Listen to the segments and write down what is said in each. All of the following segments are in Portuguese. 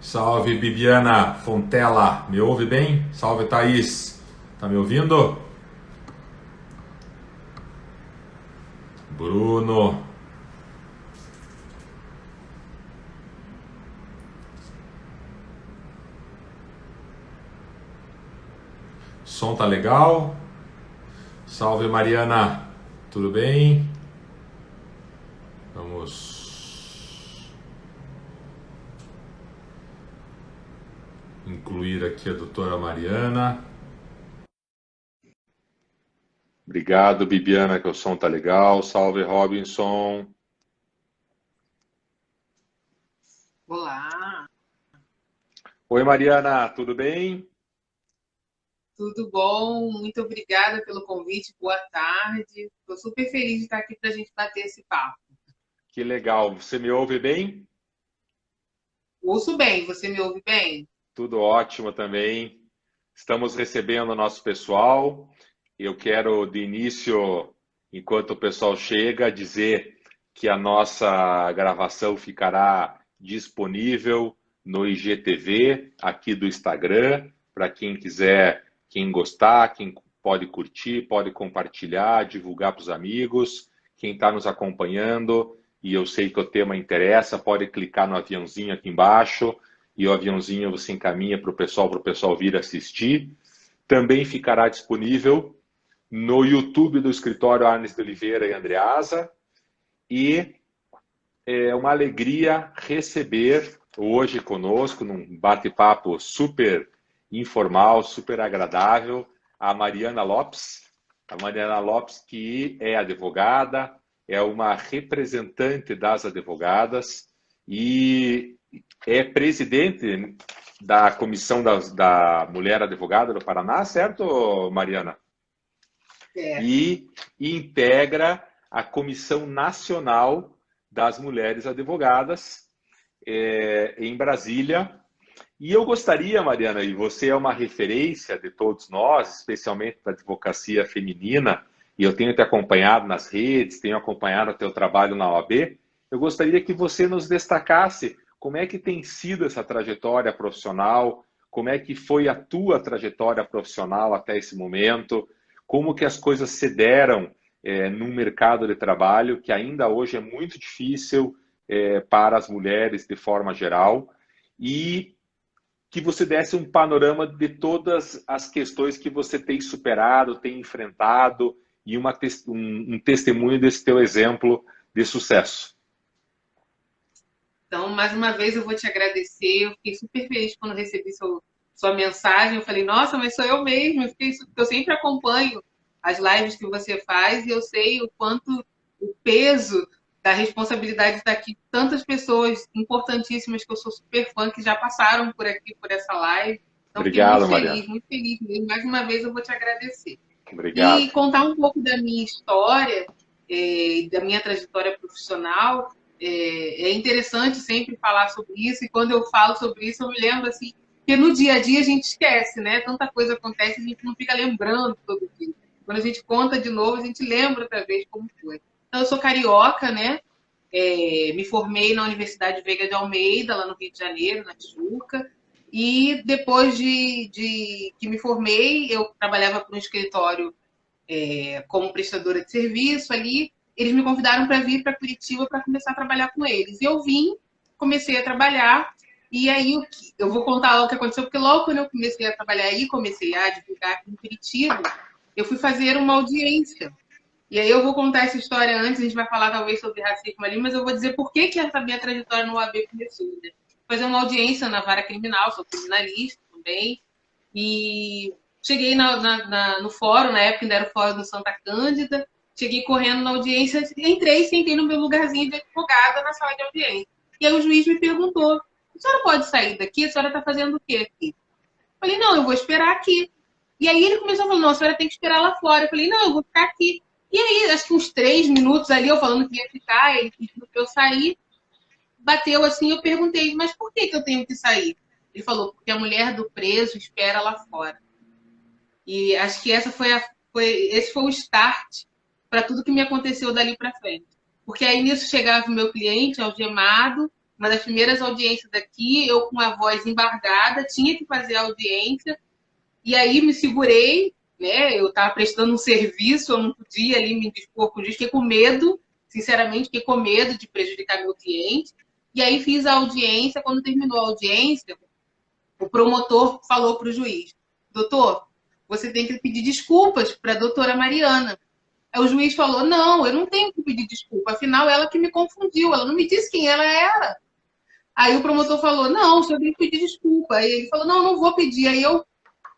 Salve Bibiana Fontela, me ouve bem? Salve Thaís, tá me ouvindo? Bruno, som tá legal? Salve Mariana, tudo bem? Vamos incluir aqui a doutora Mariana. Obrigado, Bibiana, que o som tá legal. Salve Robinson. Olá, Oi Mariana, tudo bem? tudo bom? Muito obrigada pelo convite. Boa tarde. Estou super feliz de estar aqui para a gente bater esse papo. Que legal, você me ouve bem? Ouço bem, você me ouve bem? Tudo ótimo também. Estamos recebendo o nosso pessoal. Eu quero, de início, enquanto o pessoal chega, dizer que a nossa gravação ficará disponível no IGTV, aqui do Instagram, para quem quiser, quem gostar, quem pode curtir, pode compartilhar, divulgar para os amigos. Quem está nos acompanhando, e eu sei que o tema interessa, pode clicar no aviãozinho aqui embaixo e o aviãozinho você encaminha para o pessoal vir assistir. Também ficará disponível no YouTube do escritório Arnes de Oliveira e Andreasa. E é uma alegria receber hoje conosco, num bate-papo super informal, super agradável, a Mariana Lopes. A Mariana Lopes, que é advogada, é uma representante das advogadas e é presidente da Comissão da Mulher Advogada do Paraná, certo, Mariana? Certo. E integra a Comissão Nacional das Mulheres Advogadas em Brasília. E eu gostaria, Mariana, e você é uma referência de todos nós, especialmente da advocacia feminina, e eu tenho te acompanhado nas redes, tenho acompanhado o teu trabalho na OAB, eu gostaria que você nos destacasse como é que tem sido essa trajetória profissional, como é que foi a tua trajetória profissional até esse momento, como que as coisas se deram num mercado de trabalho que ainda hoje é muito difícil para as mulheres de forma geral, e que você desse um panorama de todas as questões que você tem superado, tem enfrentado, e um testemunho desse teu exemplo de sucesso. Então, mais uma vez, eu vou te agradecer. Eu fiquei super feliz quando recebi sua mensagem. Eu falei, nossa, mas sou eu mesmo. Eu sempre acompanho as lives que você faz e eu sei o quanto o peso da responsabilidade está aqui. Tantas pessoas importantíssimas que eu sou super fã que já passaram por aqui, por essa live. Então, fiquei Obrigado, Mariana. muito feliz mesmo. Mais uma vez, eu vou te agradecer. Obrigado. E contar um pouco da minha história, da minha trajetória profissional. É interessante sempre falar sobre isso, e quando eu falo sobre isso, eu me lembro assim, que no dia a dia a gente esquece, né? Tanta coisa acontece, a gente não fica lembrando todo dia. Quando a gente conta de novo, a gente lembra outra vez como foi. Então, eu sou carioca, né? Me formei na Universidade Veiga de Almeida, lá no Rio de Janeiro, na Tijuca. E depois de que me formei, eu trabalhava para um escritório como prestadora de serviço ali. Eles me convidaram para vir para Curitiba para começar a trabalhar com eles. E eu vim, comecei a trabalhar. E aí eu vou contar logo o que aconteceu, porque logo quando eu comecei a trabalhar aí, comecei a divulgar aqui em Curitiba, eu fui fazer uma audiência. E aí eu vou contar essa história antes, a gente vai falar talvez sobre racismo ali, mas eu vou dizer por que, que essa minha trajetória no AB começou. Né? Fazer uma audiência na vara criminal, sou criminalista também, e cheguei no fórum, na época ainda era o fórum do Santa Cândida, cheguei correndo na audiência, entrei e sentei no meu lugarzinho de advogada na sala de audiência. E aí o juiz me perguntou, a senhora pode sair daqui? A senhora está fazendo o quê aqui? Eu falei, não, eu vou esperar aqui. E aí ele começou a falar, não, a senhora tem que esperar lá fora. Eu falei, não, eu vou ficar aqui. E aí, acho que uns 3 minutos ali, eu falando que ia ficar, ele pediu para eu sair, bateu assim, eu perguntei, mas por que eu tenho que sair? Ele falou, porque a mulher do preso espera lá fora. E acho que esse foi o start para tudo que me aconteceu dali para frente. Porque aí nisso chegava o meu cliente algemado, uma das primeiras audiências aqui, eu com a voz embargada, tinha que fazer a audiência, e aí me segurei, né? Eu estava prestando um serviço, eu não podia ali me dispor com isso, fiquei com medo, sinceramente, fiquei com medo de prejudicar meu cliente. E aí fiz a audiência, quando terminou a audiência, o promotor falou para o juiz, doutor, você tem que pedir desculpas para a doutora Mariana. Aí o juiz falou, não, eu não tenho que pedir desculpa, afinal ela que me confundiu, ela não me disse quem ela era. Aí o promotor falou, não, o senhor tem que pedir desculpa. Aí ele falou, não, não vou pedir. Aí eu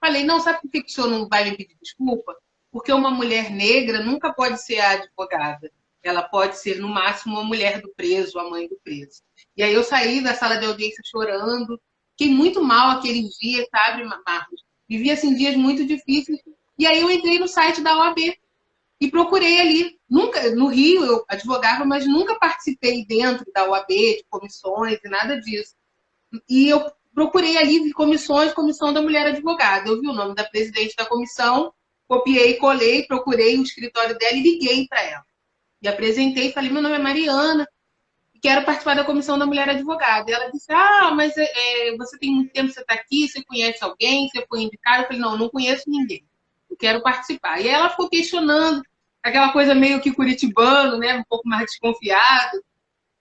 falei, não, sabe por que o senhor não vai me pedir desculpa? Porque uma mulher negra nunca pode ser a advogada. Ela pode ser, no máximo, uma mulher do preso, a mãe do preso. E aí eu saí da sala de audiência chorando. Fiquei muito mal aqueles dias, sabe, Marcos? Vivia, assim, dias muito difíceis. E aí eu entrei no site da OAB e procurei ali. Nunca, no Rio eu advogava, mas nunca participei dentro da OAB, de comissões e nada disso. E eu procurei ali comissões, comissão da mulher advogada. Eu vi o nome da presidente da comissão, copiei, colei, procurei o escritório dela e liguei para ela. E apresentei, falei, meu nome é Mariana, e quero participar da comissão da mulher advogada. E ela disse, mas você tem muito tempo que você está aqui, você conhece alguém, você foi indicado? Eu falei, não, não conheço ninguém, eu quero participar. E ela ficou questionando, aquela coisa meio que curitibano, né, um pouco mais desconfiado.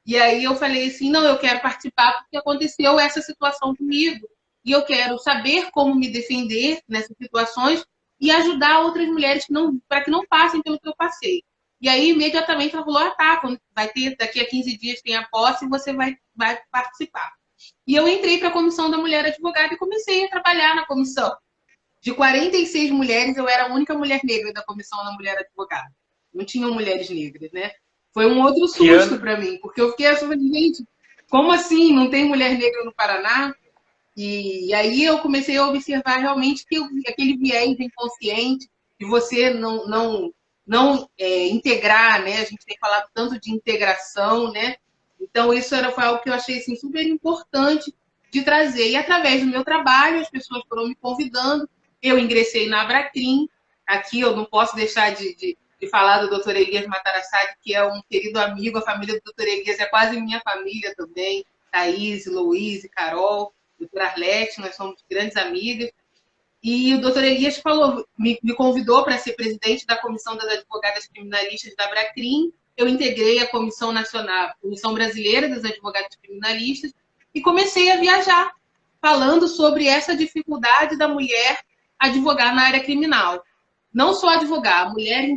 E aí eu falei assim, não, eu quero participar porque aconteceu essa situação comigo. E eu quero saber como me defender nessas situações e ajudar outras mulheres para que não passem pelo que eu passei. E aí, imediatamente, ela falou, tá, vai ter, daqui a 15 dias tem a posse e você vai participar. E eu entrei para a Comissão da Mulher Advogada e comecei a trabalhar na comissão. De 46 mulheres, eu era a única mulher negra da Comissão da Mulher Advogada. Não tinham mulheres negras, né? Foi um outro susto para mim, porque eu fiquei achando, gente, como assim? Não tem mulher negra no Paraná? E aí eu comecei a observar realmente que aquele viés inconsciente de você não integrar, né? A gente tem falado tanto de integração, né? Então isso foi algo que eu achei assim, super importante de trazer. E através do meu trabalho, as pessoas foram me convidando. Eu ingressei na Abracrim. Aqui eu não posso deixar de falar do Dr. Elias Matarassati, que é um querido amigo. A família do Dr. Elias é quase minha família também. Thaís, Luiz, Carol, doutora Arlete, nós somos grandes amigas. E o doutor Elias me convidou para ser presidente da Comissão das Advogadas Criminalistas da Abracrim. Eu integrei a Comissão Nacional, a Comissão Brasileira das Advogadas Criminalistas, e comecei a viajar, falando sobre essa dificuldade da mulher advogar na área criminal. Não só advogar, a mulher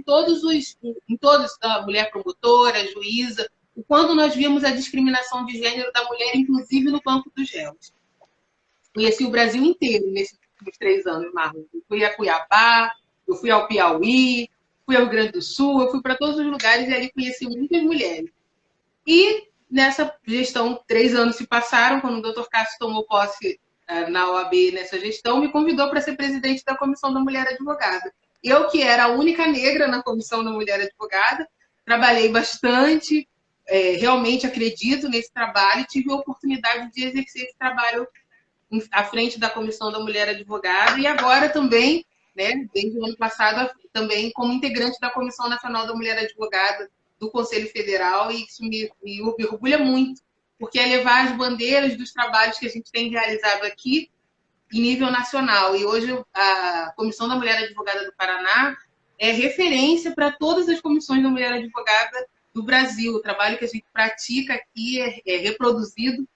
a mulher promotora, juíza, o quanto nós vimos a discriminação de gênero da mulher, inclusive no banco dos réus. Conheci o Brasil inteiro nesses últimos 3 anos, Marlon. Eu fui a Cuiabá, eu fui ao Piauí, fui ao Rio Grande do Sul, eu fui para todos os lugares e ali conheci muitas mulheres. E nessa gestão, 3 anos se passaram, quando o Dr. Cássio tomou posse na OAB nessa gestão, me convidou para ser presidente da Comissão da Mulher Advogada. Eu, que era a única negra na Comissão da Mulher Advogada, trabalhei bastante, realmente acredito nesse trabalho e tive a oportunidade de exercer esse trabalho à frente da Comissão da Mulher Advogada e agora também, né, desde o ano passado, também como integrante da Comissão Nacional da Mulher Advogada do Conselho Federal, e isso me orgulha muito, porque é levar as bandeiras dos trabalhos que a gente tem realizado aqui em nível nacional. E hoje a Comissão da Mulher Advogada do Paraná é referência para todas as comissões da mulher advogada do Brasil. O trabalho que a gente pratica aqui é reproduzido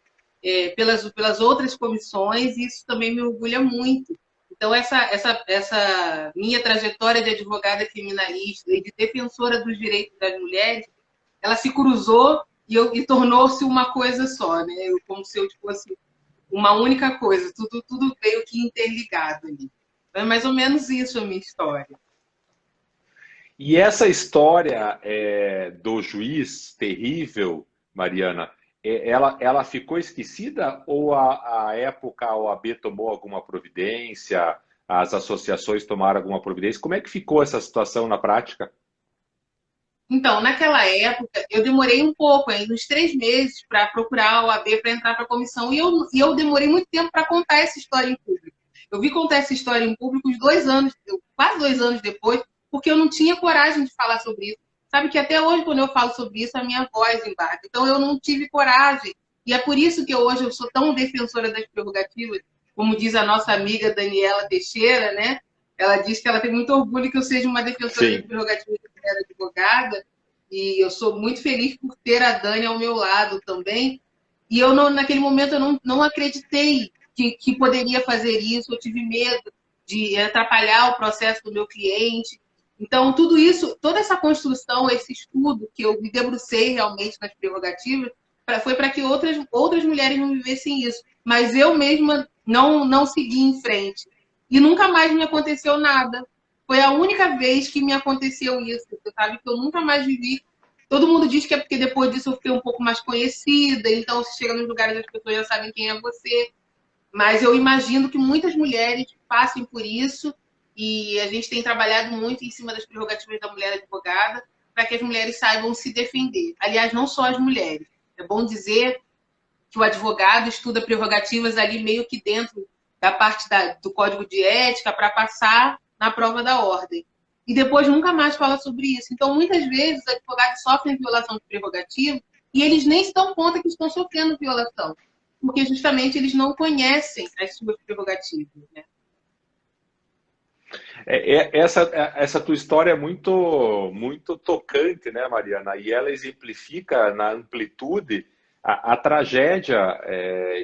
pelas outras comissões, e isso também me orgulha muito. Então, essa minha trajetória de advogada criminalista e de defensora dos direitos das mulheres, ela se cruzou e tornou-se uma coisa só, né? Como se eu fosse uma única coisa, tudo meio que interligado ali. É mais ou menos isso a minha história. E essa história do juiz terrível, Mariana, ela ficou esquecida ou a época a OAB tomou alguma providência, as associações tomaram alguma providência? Como é que ficou essa situação na prática? Então, naquela época, eu demorei um pouco, uns 3 meses, para procurar a OAB para entrar para a comissão. E eu demorei muito tempo para contar essa história em público. Eu vi contar essa história em público quase 2 anos depois, porque eu não tinha coragem de falar sobre isso. Sabe que até hoje, quando eu falo sobre isso, a minha voz embarga. Então, eu não tive coragem. E é por isso que hoje eu sou tão defensora das prerrogativas, como diz a nossa amiga Daniela Teixeira, né? Ela diz que ela tem muito orgulho que eu seja uma defensora das Sim. prerrogativas da mulher advogada, e eu sou muito feliz por ter a Dani ao meu lado também. E eu, não, naquele momento, eu não acreditei que poderia fazer isso, eu tive medo de atrapalhar o processo do meu cliente. Então, tudo isso, toda essa construção, esse estudo que eu me debrucei realmente nas prerrogativas, foi para que outras mulheres não vivessem isso. Mas eu mesma não segui em frente. E nunca mais me aconteceu nada. Foi a única vez que me aconteceu isso. Você sabe que eu nunca mais vivi. Todo mundo diz que é porque depois disso eu fiquei um pouco mais conhecida, então se chega nos lugares as pessoas já sabem quem é você. Mas eu imagino que muitas mulheres passem por isso e a gente tem trabalhado muito em cima das prerrogativas da mulher advogada para que as mulheres saibam se defender. Aliás, não só as mulheres. É bom dizer que o advogado estuda prerrogativas ali meio que dentro da parte do código de ética para passar na prova da ordem. E depois nunca mais fala sobre isso. Então, muitas vezes, os advogados sofrem violação de prerrogativa e eles nem se dão conta que estão sofrendo violação, porque justamente eles não conhecem as suas prerrogativas, né? Essa tua história é muito tocante, né, Mariana? E ela exemplifica na amplitude a tragédia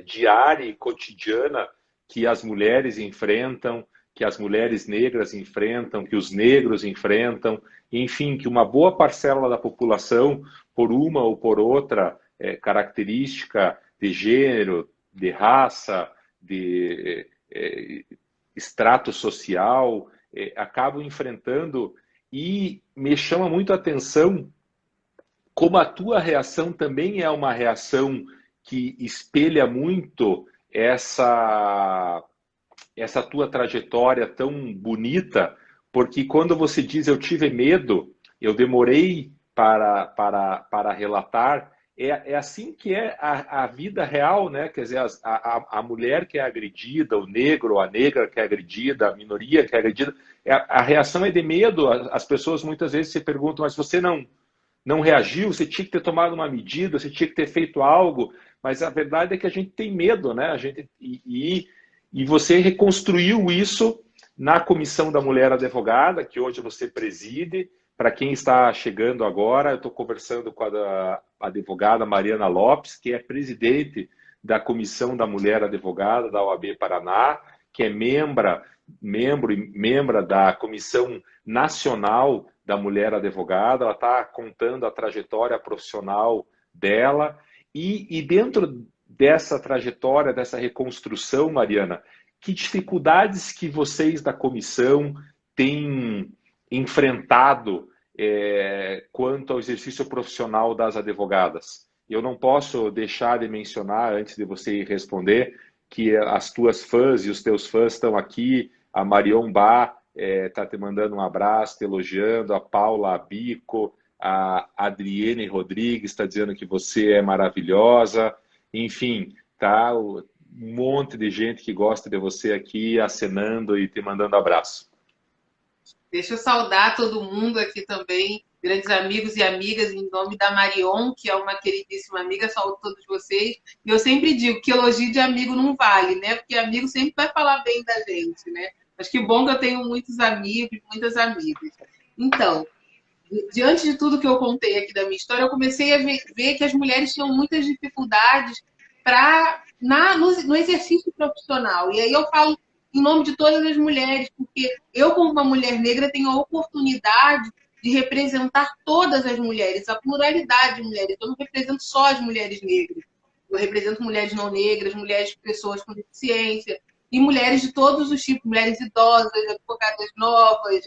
diária e cotidiana que as mulheres enfrentam, que as mulheres negras enfrentam, que os negros enfrentam, enfim, que uma boa parcela da população, por uma ou por outra característica de gênero, de raça, de extrato social, acabam enfrentando, e me chama muito a atenção como a tua reação também é uma reação que espelha muito essa tua trajetória tão bonita, porque quando você diz eu tive medo, eu demorei para relatar, é assim que é a vida real, né? Quer dizer, a mulher que é agredida, o negro, a negra que é agredida, a minoria que é agredida, a reação é de medo. As pessoas muitas vezes se perguntam, mas você não reagiu, você tinha que ter tomado uma medida, você tinha que ter feito algo, mas a verdade é que a gente tem medo, né? E você reconstruiu isso na Comissão da Mulher Advogada, que hoje você preside. Para quem está chegando agora, eu estou conversando com a advogada Mariana Lopes, que é presidente da Comissão da Mulher Advogada da OAB Paraná, que é membro e membra da Comissão Nacional da Mulher Advogada. Ela está contando a trajetória profissional dela. E dentro dessa trajetória, dessa reconstrução, Mariana, que dificuldades que vocês da comissão têm enfrentado quanto ao exercício profissional das advogadas? Eu não posso deixar de mencionar, antes de você responder, que as tuas fãs e os teus fãs estão aqui. A Marion Bá está te mandando um abraço, te elogiando. A Paula Abico, a Adriene Rodrigues está dizendo que você é maravilhosa. Enfim, tá um monte de gente que gosta de você aqui, acenando e te mandando abraço. Deixa eu saudar todo mundo aqui também, grandes amigos e amigas, em nome da Marion, que é uma queridíssima amiga, saúdo todos vocês. E eu sempre digo que elogio de amigo não vale, né? Porque amigo sempre vai falar bem da gente, né? Mas que bom que eu tenho muitos amigos, muitas amigas. Então, diante de tudo que eu contei aqui da minha história, eu comecei a ver que as mulheres tinham muitas dificuldades no exercício profissional. E aí eu falo em nome de todas as mulheres, porque eu, como uma mulher negra, tenho a oportunidade de representar todas as mulheres, a pluralidade de mulheres. Eu não represento só as mulheres negras. Eu represento mulheres não negras, mulheres, pessoas com deficiência, e mulheres de todos os tipos, mulheres idosas, advogadas novas,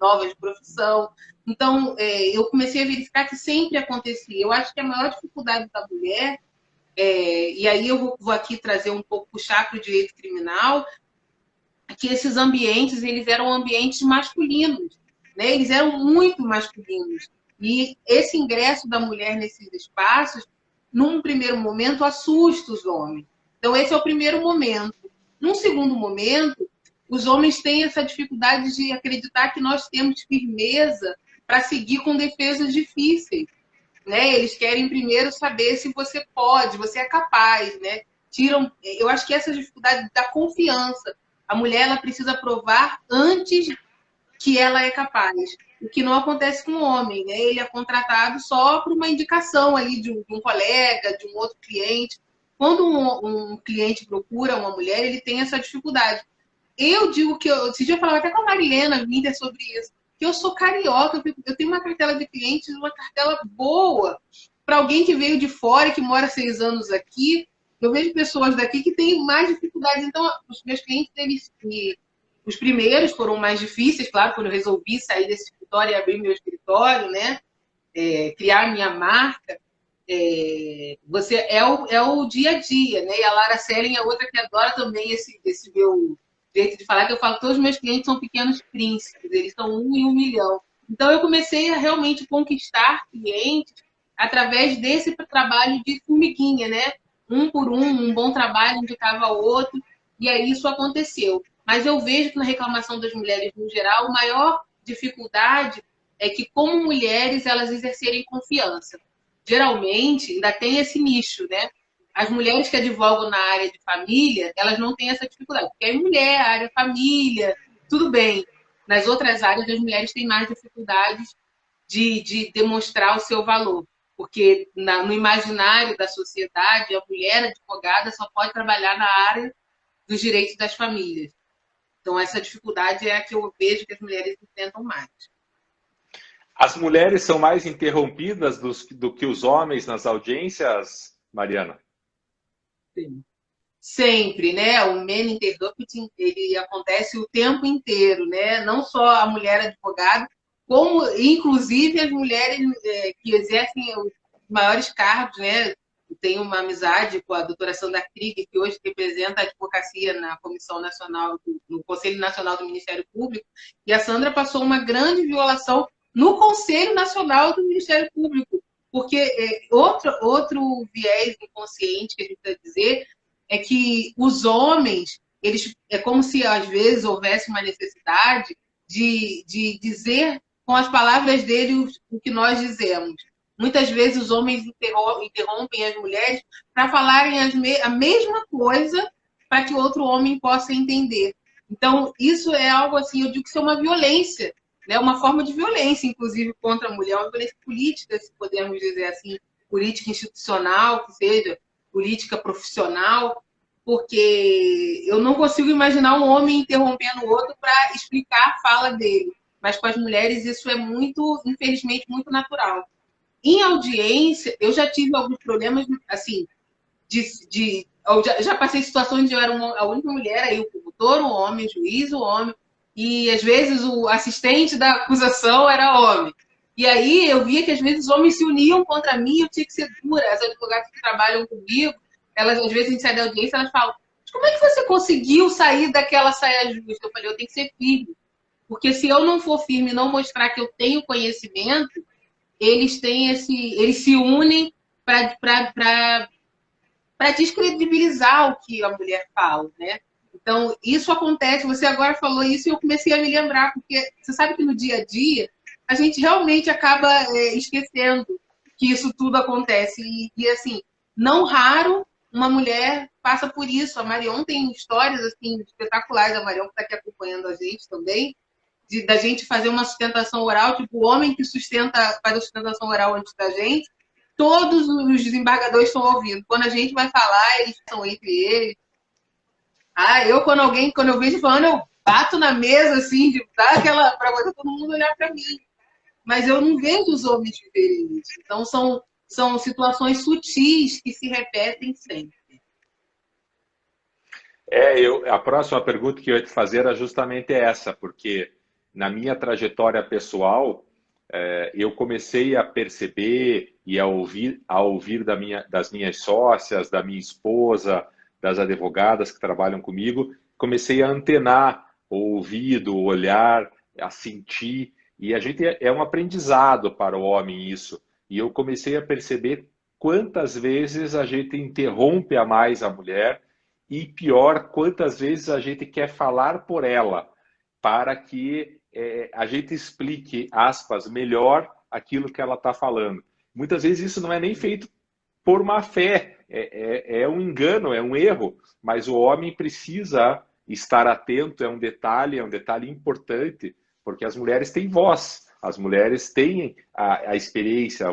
novas de profissão. Então, eu comecei a verificar que sempre acontecia. Eu acho que a maior dificuldade da mulher, e aí eu vou aqui trazer um pouco, puxar para o direito criminal, que esses ambientes, eles eram ambientes masculinos, né? Eles eram muito masculinos. E esse ingresso da mulher nesses espaços, num primeiro momento, assusta os homens. Então, esse é o primeiro momento. Num segundo momento, os homens têm essa dificuldade de acreditar que nós temos firmeza para seguir com defesas difíceis. né? Eles querem primeiro saber se você pode, você é capaz, né? Tiram, eu acho que essa dificuldade da confiança. A mulher ela precisa provar antes que ela é capaz. O que não acontece com o homem, né? Ele é contratado só por uma indicação ali de um colega, de um outro cliente. Quando um cliente procura uma mulher, ele tem essa dificuldade. Eu digo que esse dia eu falava até com a Marilena Minder sobre isso, que eu sou carioca, eu tenho uma cartela de clientes, uma cartela boa. Para alguém que veio de fora, que mora 6 anos aqui, eu vejo pessoas daqui que têm mais dificuldades. Então, os meus clientes, os primeiros foram mais difíceis, claro, quando eu resolvi sair desse escritório e abrir meu escritório, né? Criar minha marca. Você é o dia a dia, né? E a Lara Selen é outra que adora também esse meu jeito de falar, que eu falo que todos os meus clientes são pequenos príncipes, eles são 1 em 1 milhão. Então eu comecei a realmente conquistar clientes através desse trabalho de formiguinha, né? Um por um bom trabalho indicava outro, e aí isso aconteceu. Mas eu vejo que na reclamação das mulheres no geral, a maior dificuldade é que, como mulheres, elas exercerem confiança. Geralmente, ainda tem esse nicho, né? As mulheres que advogam na área de família, elas não têm essa dificuldade, porque é mulher, área família, tudo bem. Nas outras áreas, as mulheres têm mais dificuldades de demonstrar o seu valor, porque no imaginário da sociedade, a mulher advogada só pode trabalhar na área dos direitos das famílias. Então, essa dificuldade é a que eu vejo que as mulheres enfrentam mais. As mulheres são mais interrompidas do que os homens nas audiências, Mariana? Sim. Sempre, né? O men interrupting, ele acontece o tempo inteiro, né? Não só a mulher advogada, como inclusive as mulheres que exercem os maiores cargos, né? Eu tenho uma amizade com a doutora Sandra Krieger, que hoje representa a advocacia na Comissão Nacional, no Conselho Nacional do Ministério Público, e a Sandra passou uma grande violação no Conselho Nacional do Ministério Público, porque outro viés inconsciente que a gente vai dizer é que os homens, eles é como se às vezes houvesse uma necessidade de dizer com as palavras dele o que nós dizemos. Muitas vezes os homens interrompem as mulheres para falarem a mesma coisa para que outro homem possa entender. Então, isso é algo assim, eu digo que isso é uma violência, né? Uma forma de violência, inclusive, contra a mulher, uma violência política, se podemos dizer assim, política institucional, que seja, política profissional, porque eu não consigo imaginar um homem interrompendo o outro para explicar a fala dele. Mas com as mulheres isso é muito, infelizmente, muito natural. Em audiência, eu já tive alguns problemas, assim, eu já passei situações onde eu era a única mulher, aí o promotor, o homem, o juiz, o homem, e às vezes o assistente da acusação era homem. E aí eu via que às vezes os homens se uniam contra mim, eu tinha que ser dura. As advogadas que trabalham comigo, elas às vezes a gente sai da audiência, elas falam: como é que você conseguiu sair daquela saia justa? Eu falei: eu tenho que ser firme. Porque se eu não for firme e não mostrar que eu tenho conhecimento, eles se unem para descredibilizar o que a mulher fala, né? Então, isso acontece, você agora falou isso e eu comecei a me lembrar, porque você sabe que no dia a dia a gente realmente acaba esquecendo que isso tudo acontece. E assim, não raro uma mulher passa por isso. A Marion tem histórias assim espetaculares, a Marion que está aqui acompanhando a gente também, da gente fazer uma sustentação oral, tipo o homem que faz a sustentação oral antes da gente, todos os desembargadores estão ouvindo. Quando a gente vai falar, eles estão entre eles. Quando eu vejo falando, eu bato na mesa, assim, de dar aquela. Para todo mundo olhar para mim. Mas eu não vejo os homens fazerem isso. Então, são situações sutis que se repetem sempre. A próxima pergunta que eu ia te fazer era justamente essa, porque na minha trajetória pessoal, eu comecei a perceber e a ouvir das minhas sócias, da minha esposa, das advogadas que trabalham comigo, comecei a antenar o ouvido, o olhar, a sentir, e a gente é um aprendizado para o homem isso. E eu comecei a perceber quantas vezes a gente interrompe a mais a mulher e pior, quantas vezes a gente quer falar por ela para que a gente explique, aspas, melhor aquilo que ela está falando. muitas vezes isso não é nem feito por má fé, é um engano, é um erro, mas o homem precisa estar atento, é um detalhe importante, porque as mulheres têm voz, as mulheres têm a experiência,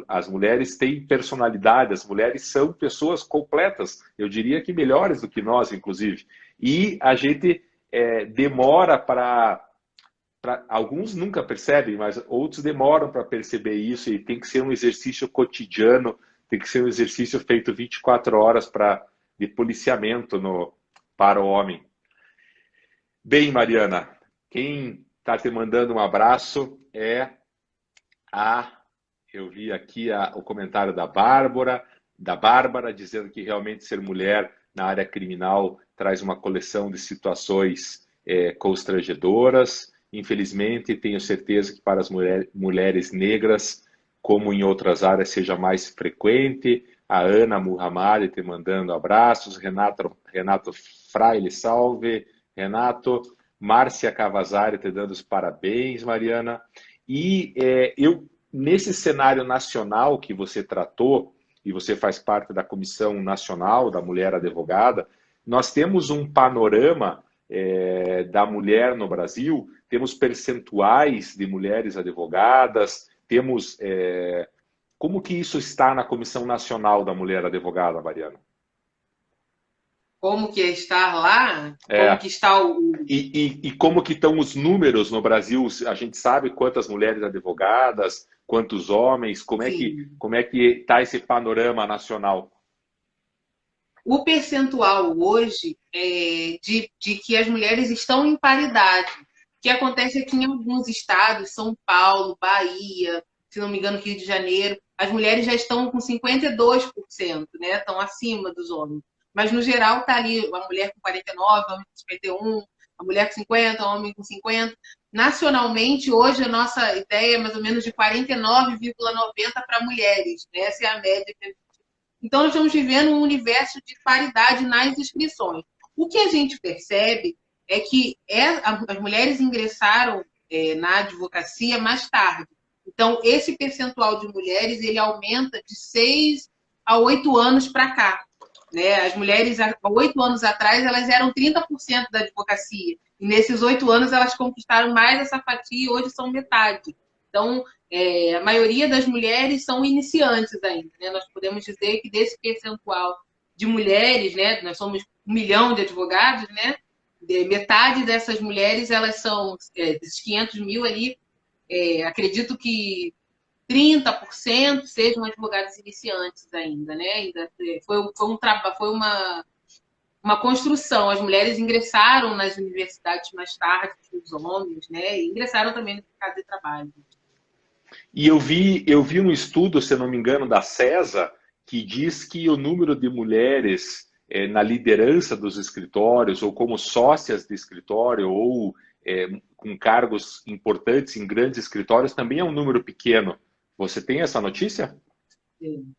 as mulheres têm personalidade, as mulheres são pessoas completas, eu diria que melhores do que nós, inclusive. E a gente demora para. Alguns nunca percebem, mas outros demoram para perceber isso, e tem que ser um exercício cotidiano, tem que ser um exercício feito 24 horas de policiamento para o homem. Bem, Mariana, quem está te mandando um abraço é eu vi aqui o comentário da Bárbara, dizendo que realmente ser mulher na área criminal traz uma coleção de situações constrangedoras. Infelizmente, tenho certeza que para as mulheres negras, como em outras áreas, seja mais frequente. A Ana Muhammad te mandando abraços. Renato Fraile, salve. Renato. Márcia Cavazari te dando os parabéns, Mariana. E nesse cenário nacional que você tratou, e você faz parte da Comissão Nacional da Mulher Advogada, nós temos um panorama da mulher no Brasil, temos percentuais de mulheres advogadas, temos... como que isso está na Comissão Nacional da Mulher Advogada, Mariana? Como que é estar lá? Como que está E como que estão os números no Brasil? A gente sabe quantas mulheres advogadas, quantos homens, como é que está esse panorama nacional? O percentual hoje é de que as mulheres estão em paridade. O que acontece é que em alguns estados, São Paulo, Bahia, se não me engano, Rio de Janeiro, as mulheres já estão com 52%, né? Estão acima dos homens. Mas, no geral, está ali a mulher com 49%, o homem com 51%, a mulher com 50%, o homem com 50%. Nacionalmente, hoje, a nossa ideia é mais ou menos de 49,90% para mulheres. Né? Essa é a média que a gente... Então, nós estamos vivendo um universo de paridade nas inscrições. O que a gente percebe é que as mulheres ingressaram na advocacia mais tarde. Então, esse percentual de mulheres ele aumenta de 6 a 8 anos para cá. Né? As mulheres, há 8 anos atrás, elas eram 30% da advocacia. E nesses 8 anos, elas conquistaram mais essa fatia e hoje são metade. Então, a maioria das mulheres são iniciantes ainda. Né? Nós podemos dizer que desse percentual de mulheres, né? Nós somos 1 milhão de advogados, né? Metade dessas mulheres, elas são, desses 500 mil ali, acredito que 30% sejam advogados iniciantes ainda, né? Ainda foi uma construção. As mulheres ingressaram nas universidades mais tarde que os homens, né? E ingressaram também no mercado de trabalho. E eu vi um estudo, se não me engano, da CESA, que diz que o número de mulheres na liderança dos escritórios, ou como sócias de escritório, ou com cargos importantes em grandes escritórios, também é um número pequeno. Você tem essa notícia? Sim.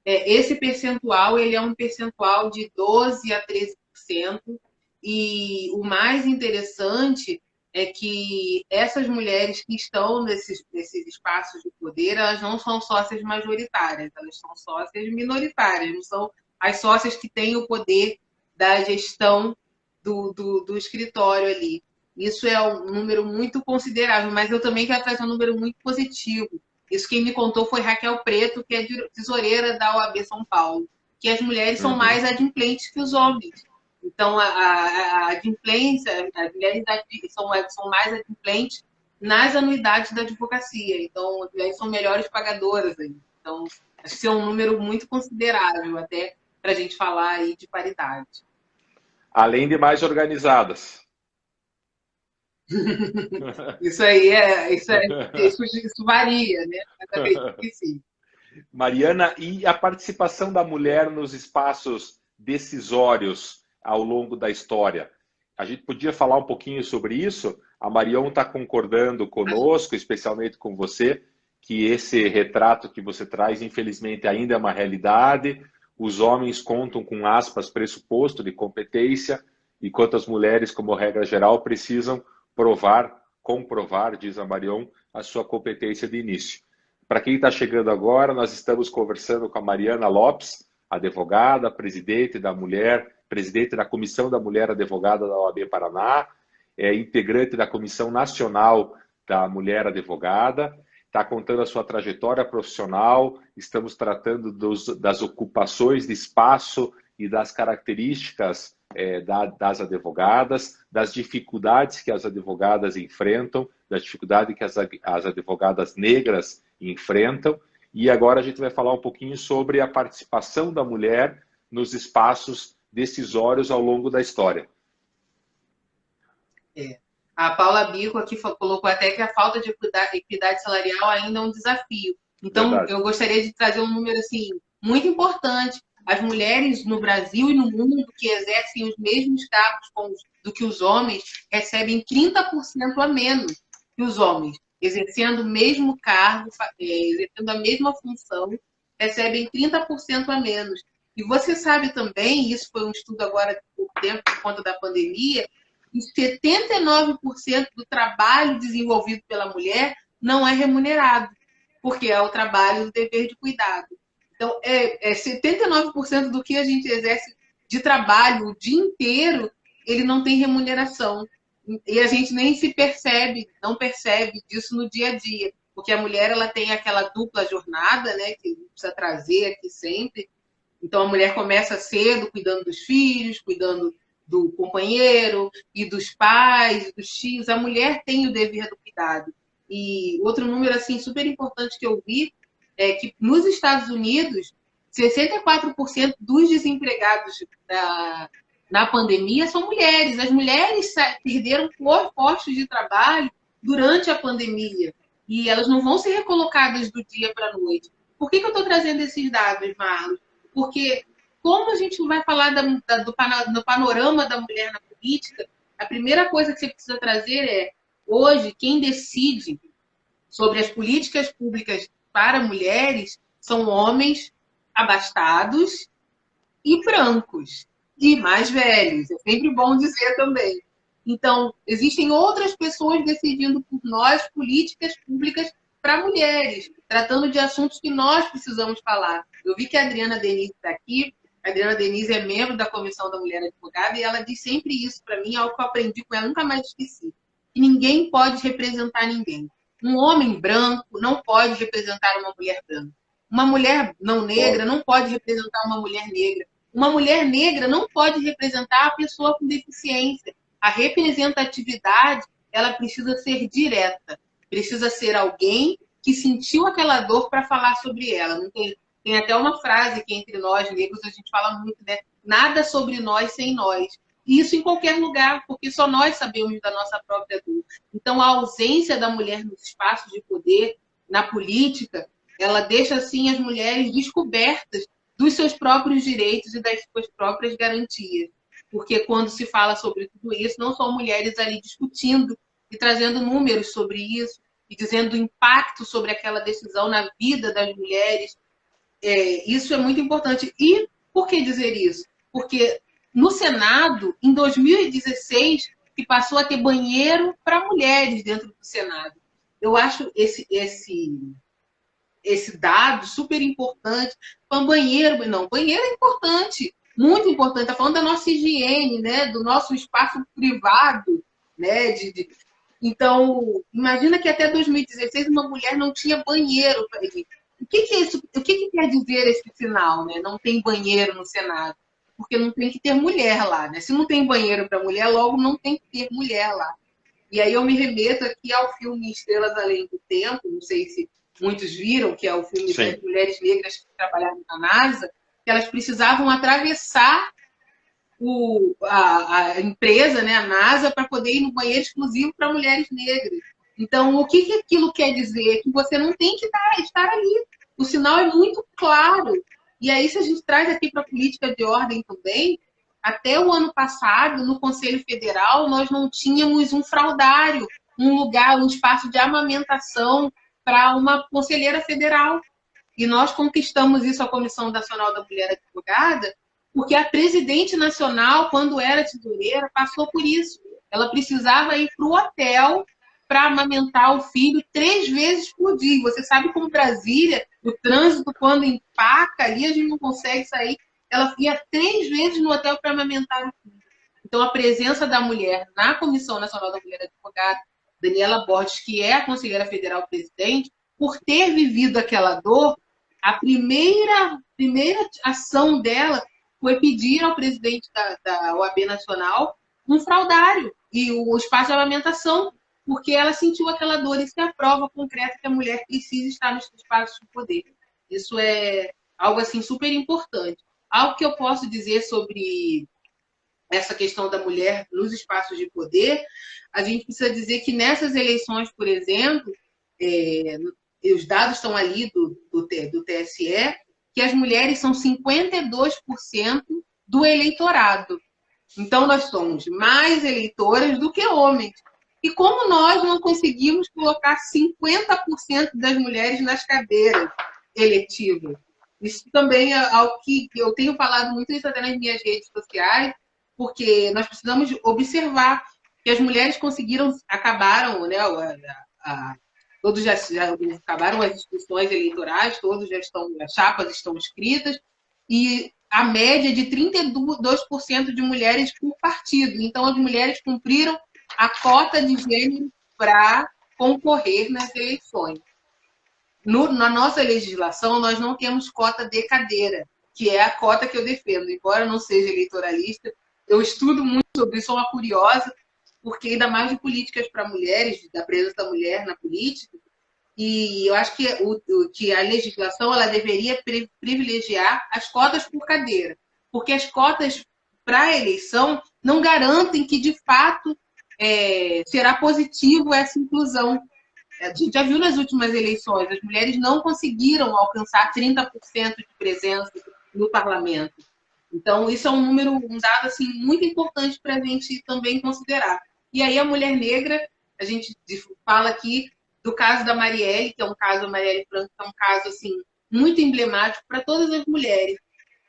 Esse percentual ele é um percentual de 12% a 13%. E o mais interessante é que essas mulheres que estão nesses espaços de poder, elas não são sócias majoritárias, elas são sócias minoritárias, não são as sócias que têm o poder da gestão do escritório ali. Isso é um número muito considerável, mas eu também quero trazer um número muito positivo. Isso quem me contou foi Raquel Preto, que é tesoureira da OAB São Paulo, que as mulheres são mais adimplentes que os homens. Então, a adimplência, as mulheres são mais adimplentes nas anuidades da advocacia. Então, as mulheres são melhores pagadoras aí. Então, acho que é um número muito considerável até para a gente falar aí de paridade. Além de mais organizadas. Isso aí isso varia, né? Mas acredito que sim. Mariana, e a participação da mulher nos espaços decisórios ao longo da história? A gente podia falar um pouquinho sobre isso? A Marion está concordando conosco, especialmente com você, que esse retrato que você traz, infelizmente, ainda é uma realidade. Os homens contam com, aspas, pressuposto de competência, enquanto as mulheres, como regra geral, precisam comprovar, diz a Marion, a sua competência de início. Para quem está chegando agora, nós estamos conversando com a Mariana Lopes, advogada, presidente da Comissão da Mulher Advogada da OAB Paraná, integrante da Comissão Nacional da Mulher Advogada, está contando a sua trajetória profissional, estamos tratando das ocupações de espaço e das características das advogadas, das dificuldades que as advogadas enfrentam, das dificuldades que as advogadas negras enfrentam. E agora a gente vai falar um pouquinho sobre a participação da mulher nos espaços decisórios ao longo da história. A Paula Bico aqui colocou até que a falta de equidade salarial ainda é um desafio. Então, verdade, eu gostaria de trazer um número assim, muito importante. As mulheres no Brasil e no mundo que exercem os mesmos cargos do que os homens recebem 30% a menos que os homens. Exercendo o mesmo cargo, exercendo a mesma função, recebem 30% a menos. E você sabe também, isso foi um estudo agora de pouco tempo, por conta da pandemia, que 79% do trabalho desenvolvido pela mulher não é remunerado, porque é o trabalho do dever de cuidado. Então, 79% do que a gente exerce de trabalho o dia inteiro, ele não tem remuneração. E a gente nem não percebe disso no dia a dia. Porque a mulher ela tem aquela dupla jornada, né, que precisa trazer aqui sempre. Então, a mulher começa cedo, cuidando dos filhos, cuidando do companheiro e dos pais, dos tios. A mulher tem o dever do cuidado. E outro número assim super importante que eu vi é que nos Estados Unidos, 64% dos desempregados na pandemia são mulheres. As mulheres perderam postos de trabalho durante a pandemia e elas não vão ser recolocadas do dia para a noite. Por que eu estou trazendo esses dados, Marlos? Porque como a gente vai falar do panorama da mulher na política, a primeira coisa que você precisa trazer é, hoje, quem decide sobre as políticas públicas para mulheres são homens abastados e brancos e mais velhos. É sempre bom dizer também. Então, existem outras pessoas decidindo por nós políticas públicas para mulheres, tratando de assuntos que nós precisamos falar. Eu vi que a Adriana Denise está aqui. A Adriana Denise é membro da Comissão da Mulher Advogada e ela diz sempre isso para mim, algo que eu aprendi com ela, nunca mais esqueci. Que ninguém pode representar ninguém. Um homem branco não pode representar uma mulher branca. Uma mulher não negra não pode representar uma mulher negra. Uma mulher negra não pode representar a pessoa com deficiência. A representatividade, ela precisa ser direta. Precisa ser alguém que sentiu aquela dor para falar sobre ela. Não tem até uma frase que entre nós negros a gente fala muito, né? Nada sobre nós sem nós. E isso em qualquer lugar, porque só nós sabemos da nossa própria dor. Então, a ausência da mulher nos espaços de poder, na política, ela deixa, assim, as mulheres descobertas dos seus próprios direitos e das suas próprias garantias. Porque quando se fala sobre tudo isso, não são mulheres ali discutindo e trazendo números sobre isso, e dizendo o impacto sobre aquela decisão na vida das mulheres. Isso é muito importante. E por que dizer isso? Porque no Senado, em 2016, que passou a ter banheiro para mulheres dentro do Senado. Eu acho esse dado super importante. Banheiro é importante, muito importante. Está falando da nossa higiene, né? Do nosso espaço privado, né? Então, imagina que até 2016 uma mulher não tinha banheiro para ir. O que é isso? O que quer dizer esse sinal, né? Não tem banheiro no Senado. Porque não tem que ter mulher lá, né? Se não tem banheiro para mulher, logo não tem que ter mulher lá. E aí eu me remeto aqui ao filme Estrelas Além do Tempo, não sei se muitos viram, que é o filme das mulheres negras que trabalhavam na NASA, que elas precisavam atravessar a empresa, né, a NASA, para poder ir no banheiro exclusivo para mulheres negras. Então, o que aquilo quer dizer? Que você não tem que estar ali. O sinal é muito claro. E aí, se a gente traz aqui para a política de ordem também, até o ano passado, no Conselho Federal, nós não tínhamos um fraudário, um lugar, um espaço de amamentação para uma conselheira federal. E nós conquistamos isso à Comissão Nacional da Mulher Advogada, porque a presidente nacional, quando era tesoureira, passou por isso. Ela precisava ir para o hotel para amamentar o filho 3 vezes por dia. Você sabe como Brasília, o trânsito, quando empaca ali, a gente não consegue sair. Ela ia 3 vezes no hotel para amamentar o filho. Então, a presença da mulher na Comissão Nacional da Mulher Advogada, Daniela Borges, que é a conselheira federal presidente, por ter vivido aquela dor, a primeira ação dela foi pedir ao presidente da OAB Nacional um fraldário e o espaço de amamentação, porque ela sentiu aquela dor. Isso é a prova concreta que a mulher precisa estar nos espaços de poder. Isso é algo assim super importante. Algo que eu posso dizer sobre essa questão da mulher nos espaços de poder, a gente precisa dizer que nessas eleições, por exemplo, os dados estão ali do TSE, que as mulheres são 52% do eleitorado. Então, nós somos mais eleitoras do que homens. E como nós não conseguimos colocar 50% das mulheres nas cadeiras eletivas? Isso também é algo que eu tenho falado muito isso até nas minhas redes sociais, porque nós precisamos observar que as mulheres acabaram, né, todos já acabaram as inscrições eleitorais, todos já estão, as chapas estão escritas, e a média de 32% de mulheres por partido. Então, as mulheres cumpriram a cota de gênero para concorrer nas eleições. Na nossa legislação, nós não temos cota de cadeira, que é a cota que eu defendo. Embora eu não seja eleitoralista, eu estudo muito sobre isso, sou uma curiosa, porque ainda mais de políticas para mulheres, da presença da mulher na política, e eu acho que a legislação ela deveria privilegiar as cotas por cadeira, porque as cotas para a eleição não garantem que, de fato, será positivo essa inclusão. A gente já viu nas últimas eleições, as mulheres não conseguiram alcançar 30% de presença no parlamento. Então, isso é um dado assim, muito importante para a gente também considerar. E aí, a mulher negra, a gente fala aqui do caso da Marielle, que é um caso, a Marielle Franco, que é um caso assim, muito emblemático para todas as mulheres.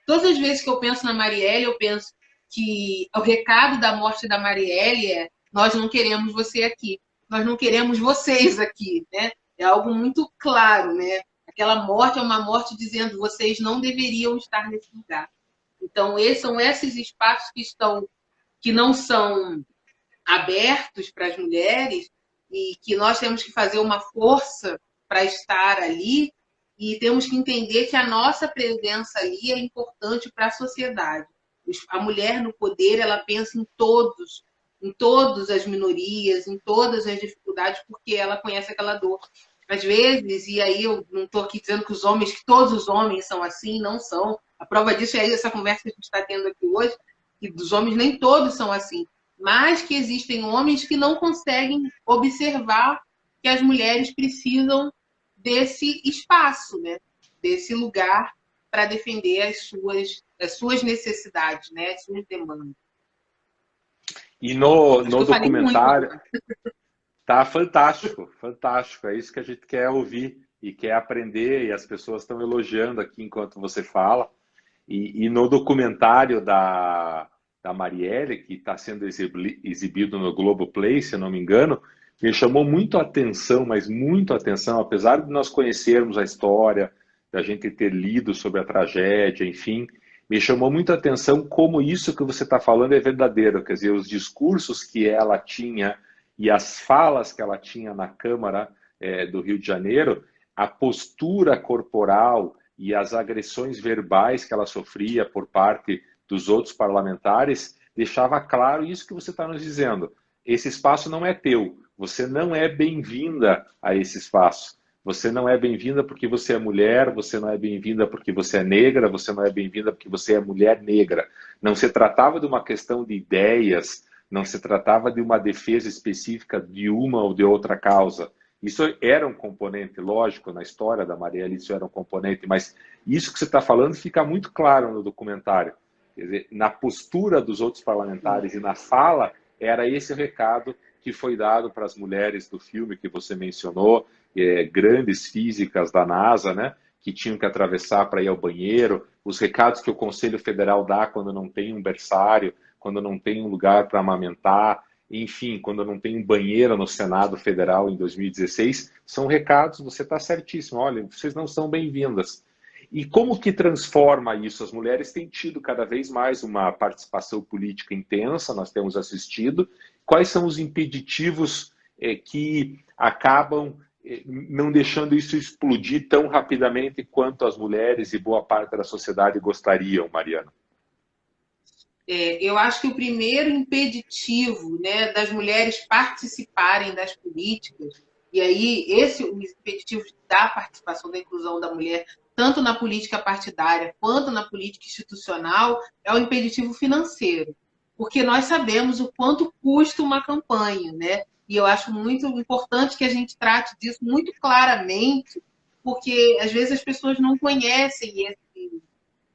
Todas as vezes que eu penso na Marielle, eu penso que o recado da morte da Marielle é: nós não queremos você aqui, nós não queremos vocês aqui, né? É algo muito claro, né? Aquela morte é uma morte dizendo: vocês não deveriam estar nesse lugar. Então, são esses espaços que não são abertos para as mulheres e que nós temos que fazer uma força para estar ali, e temos que entender que a nossa presença ali é importante para a sociedade. A mulher no poder, ela pensa em todas as minorias, em todas as dificuldades, porque ela conhece aquela dor. Às vezes, e aí eu não estou aqui dizendo que todos os homens são assim, não são. A prova disso é essa conversa que a gente está tendo aqui hoje, que dos homens nem todos são assim, mas que existem homens que não conseguem observar que as mulheres precisam desse espaço, né? Desse lugar para defender as suas necessidades, né? As suas demandas. E no documentário tá fantástico, fantástico. É isso que a gente quer ouvir e quer aprender, e as pessoas estão elogiando aqui enquanto você fala. E no documentário da Marielle, que está sendo exibido no Globoplay, se eu não me engano, me chamou muito a atenção, mas muito a atenção, apesar de nós conhecermos a história, da gente ter lido sobre a tragédia, enfim, me chamou muito a atenção como isso que você está falando é verdadeiro. Quer dizer, os discursos que ela tinha e as falas que ela tinha na Câmara do Rio de Janeiro, a postura corporal e as agressões verbais que ela sofria por parte dos outros parlamentares, deixava claro isso que você está nos dizendo. Esse espaço não é teu, você não é bem-vinda a esse espaço. Você não é bem-vinda porque você é mulher, você não é bem-vinda porque você é negra, você não é bem-vinda porque você é mulher negra. Não se tratava de uma questão de ideias, não se tratava de uma defesa específica de uma ou de outra causa. Isso era um componente, lógico, na história da Marielle, isso era um componente, mas isso que você está falando fica muito claro no documentário. Quer dizer, na postura dos outros parlamentares e na fala, era esse o recado que foi dado para as mulheres do filme que você mencionou, grandes físicas da NASA, né, que tinham que atravessar para ir ao banheiro, os recados que o Conselho Federal dá quando não tem um berçário, quando não tem um lugar para amamentar. enfim, quando não tem um banheiro no Senado Federal em 2016, são recados, você está certíssimo, olha, vocês não são bem-vindas. E como que transforma isso? As mulheres têm tido cada vez mais uma participação política intensa, nós temos assistido. Quais são os impeditivos que acabam não deixando isso explodir tão rapidamente quanto as mulheres e boa parte da sociedade gostariam, Mariana? Eu acho que o primeiro impeditivo, né, das mulheres participarem das políticas, e aí os impeditivos da participação, da inclusão da mulher, tanto na política partidária quanto na política institucional, é o impeditivo financeiro. Porque nós sabemos o quanto custa uma campanha, né? E eu acho muito importante que a gente trate disso muito claramente, porque às vezes as pessoas não conhecem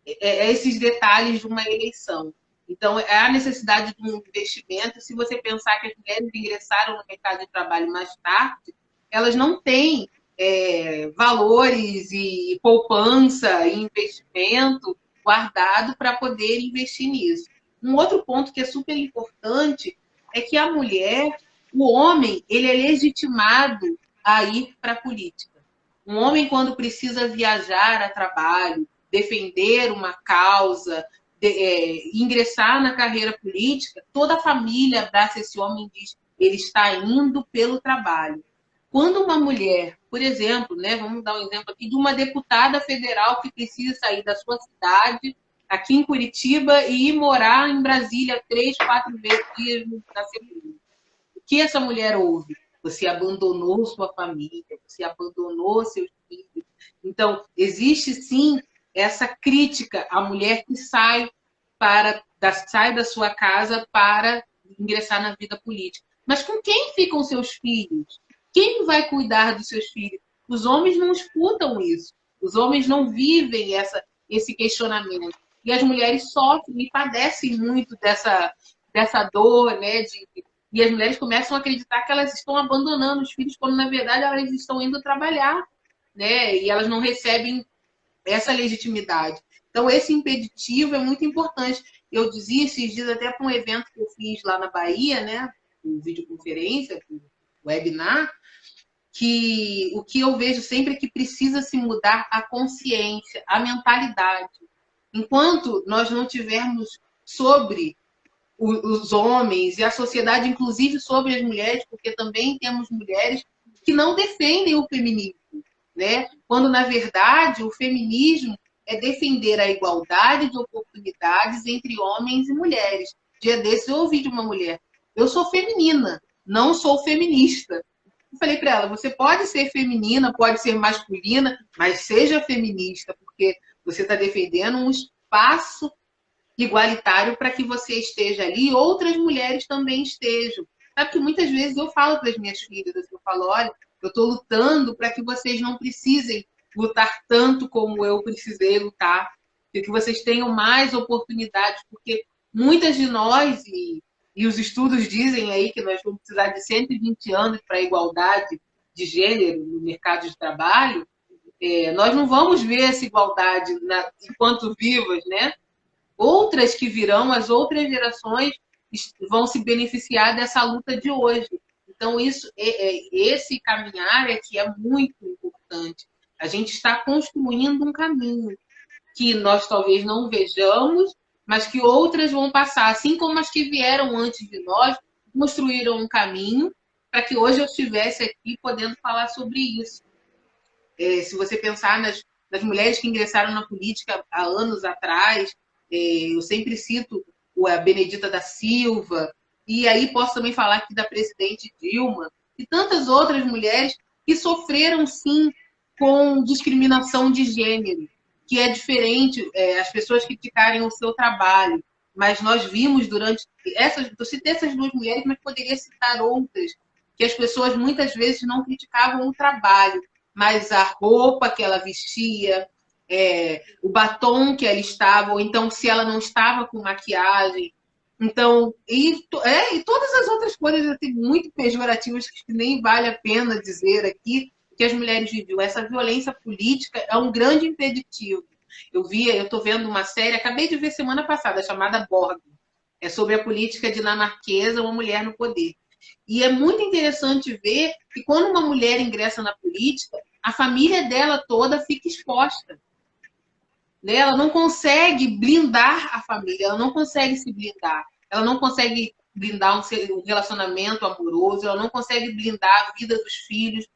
esses detalhes de uma eleição. Então, há necessidade de um investimento. Se você pensar que as mulheres ingressaram no mercado de trabalho mais tarde, elas não têm valores e poupança e investimento guardado para poder investir nisso. Um outro ponto que é super importante é que a mulher, o homem, ele é legitimado a ir para a política. Um homem, quando precisa viajar a trabalho, defender uma causa, ingressar na carreira política, toda a família abraça esse homem e diz: ele está indo pelo trabalho. Quando uma mulher, por exemplo, né, vamos dar um exemplo aqui de uma deputada federal que precisa sair da sua cidade, aqui em Curitiba, e ir morar em Brasília 3, 4 vezes na semana. O que essa mulher ouve? Você abandonou sua família, você abandonou seus filhos. Então, existe sim essa crítica à mulher que sai da sua casa para ingressar na vida política. Mas com quem ficam seus filhos? Quem vai cuidar dos seus filhos? Os homens não escutam isso. Os homens não vivem esse questionamento. E as mulheres sofrem e padecem muito dessa dor, né? E as mulheres começam a acreditar que elas estão abandonando os filhos, quando na verdade elas estão indo trabalhar, né? E elas não recebem essa legitimidade. Então, esse impeditivo é muito importante. Eu dizia esses dias, até para um evento que eu fiz lá na Bahia, né? Com videoconferência, com webinar, que o que eu vejo sempre é que precisa se mudar a consciência, a mentalidade. Enquanto nós não tivermos sobre os homens e a sociedade, inclusive sobre as mulheres, porque também temos mulheres que não defendem o feminismo, né? Quando, na verdade, o feminismo é defender a igualdade de oportunidades entre homens e mulheres. Dia desses eu ouvi de uma mulher: eu sou feminina, não sou feminista. Eu falei para ela: você pode ser feminina, pode ser masculina, mas seja feminista, porque você está defendendo um espaço igualitário para que você esteja ali e outras mulheres também estejam. Sabe que muitas vezes eu falo para as minhas filhas, eu falo: olha, eu estou lutando para que vocês não precisem lutar tanto como eu precisei lutar, que vocês tenham mais oportunidades, porque muitas de nós, e os estudos dizem aí que nós vamos precisar de 120 anos para a igualdade de gênero no mercado de trabalho, nós não vamos ver essa igualdade enquanto vivas, né? Outras que virão, as outras gerações vão se beneficiar dessa luta de hoje. Então, esse caminhar é que é muito importante. A gente está construindo um caminho que nós talvez não vejamos, mas que outras vão passar, assim como as que vieram antes de nós, construíram um caminho para que hoje eu estivesse aqui podendo falar sobre isso. Se você pensar nas mulheres que ingressaram na política há anos atrás, eu sempre cito a Benedita da Silva, e aí posso também falar aqui da presidente Dilma, e tantas outras mulheres que sofreram, sim, com discriminação de gênero, que é diferente, as pessoas criticarem o seu trabalho, mas nós vimos durante eu citei essas duas mulheres, mas poderia citar outras, que as pessoas muitas vezes não criticavam o trabalho, mas a roupa que ela vestia, o batom que ela estava, ou então se ela não estava com maquiagem. Então, e todas as outras coisas assim, muito pejorativas que nem vale a pena dizer aqui, que as mulheres viviam. Essa violência política é um grande impeditivo. Eu estou vendo uma série, acabei de ver semana passada, chamada Borg. É sobre a política dinamarquesa, uma mulher no poder. E é muito interessante ver que quando uma mulher ingressa na política, a família dela toda fica exposta. Né? Ela não consegue blindar a família, ela não consegue se blindar, ela não consegue blindar um relacionamento amoroso, ela não consegue blindar a vida dos filhos.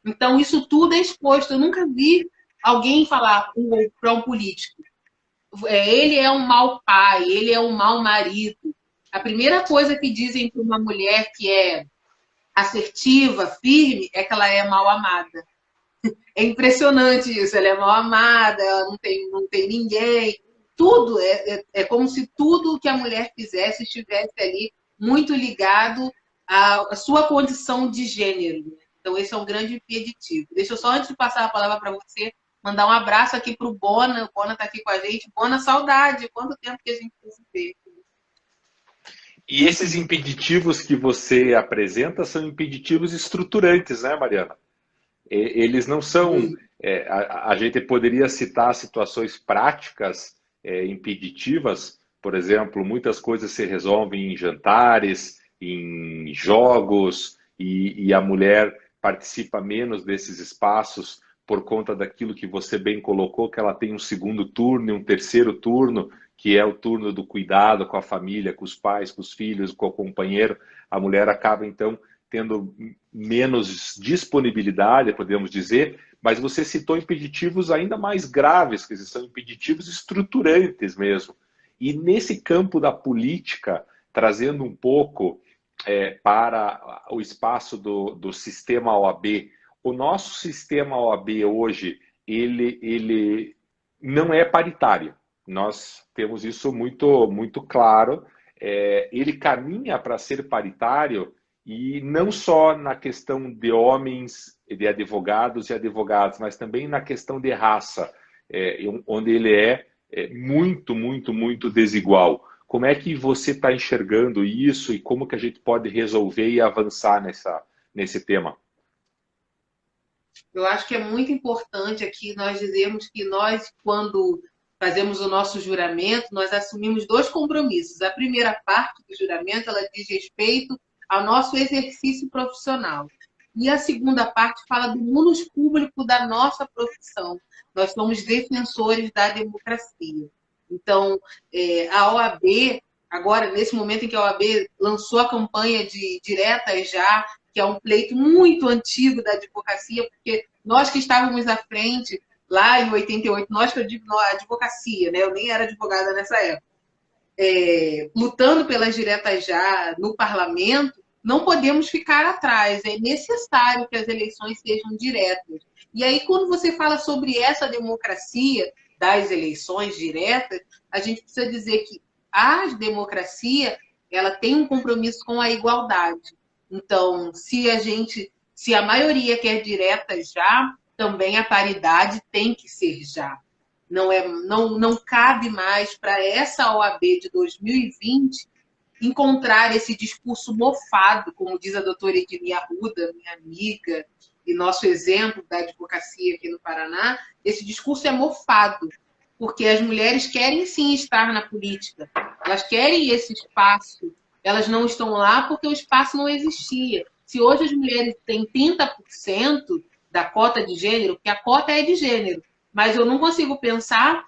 Então, isso tudo é exposto. Eu nunca vi alguém falar para um político: ele é um mau pai, ele é um mau marido. A primeira coisa que dizem para uma mulher que é assertiva, firme, é que ela é mal amada. É impressionante isso, ela é mal amada, ela não tem ninguém. Tudo é como se tudo que a mulher fizesse estivesse ali muito ligado à sua condição de gênero. Então, esse é um grande impeditivo. Deixa eu só, antes de passar a palavra para você, mandar um abraço aqui para o Bona. O Bona está aqui com a gente. Bona, saudade. Quanto tempo que a gente não se vê? E esses impeditivos que você apresenta são impeditivos estruturantes, né, Mariana? Eles não são. A gente poderia citar situações práticas impeditivas, por exemplo, muitas coisas se resolvem em jantares, em jogos, e a mulher participa menos desses espaços por conta daquilo que você bem colocou, que ela tem um segundo turno e um terceiro turno, que é o turno do cuidado com a família, com os pais, com os filhos, com o companheiro. A mulher acaba, então, tendo menos disponibilidade, podemos dizer, mas você citou impeditivos ainda mais graves, que são impeditivos estruturantes mesmo. E nesse campo da política, trazendo um pouco para o espaço do sistema OAB, o nosso sistema OAB hoje, ele não é paritário. Nós temos isso muito, muito claro. Ele caminha para ser paritário, e não só na questão de homens, de advogados e advogadas, mas também na questão de raça, onde ele é muito, muito, muito desigual. Como é que você está enxergando isso e como que a gente pode resolver e avançar nesse tema? Eu acho que é muito importante aqui nós dizermos que nós, quando fazemos o nosso juramento, nós assumimos dois compromissos. A primeira parte do juramento, ela diz respeito ao nosso exercício profissional. E a segunda parte fala do munus público da nossa profissão. Nós somos defensores da democracia. Então, a OAB, agora, nesse momento em que a OAB lançou a campanha de diretas já, que é um pleito muito antigo da advocacia, porque nós que estávamos à frente, lá em 88, nós que eu digo a advocacia, né? Eu nem era advogada nessa época, lutando pelas diretas já no parlamento, não podemos ficar atrás. É necessário que as eleições sejam diretas. E aí, quando você fala sobre essa democracia das eleições diretas, a gente precisa dizer que a democracia ela tem um compromisso com a igualdade. Então, se a maioria quer diretas já, também a paridade tem que ser já. Não cabe mais para essa OAB de 2020 encontrar esse discurso mofado, como diz a doutora Edmia Arruda, minha amiga, e nosso exemplo da advocacia aqui no Paraná. Esse discurso é mofado, porque as mulheres querem sim estar na política, elas querem esse espaço, elas não estão lá porque o espaço não existia. Se hoje as mulheres têm 30% da cota de gênero, porque a cota é de gênero, mas eu não consigo pensar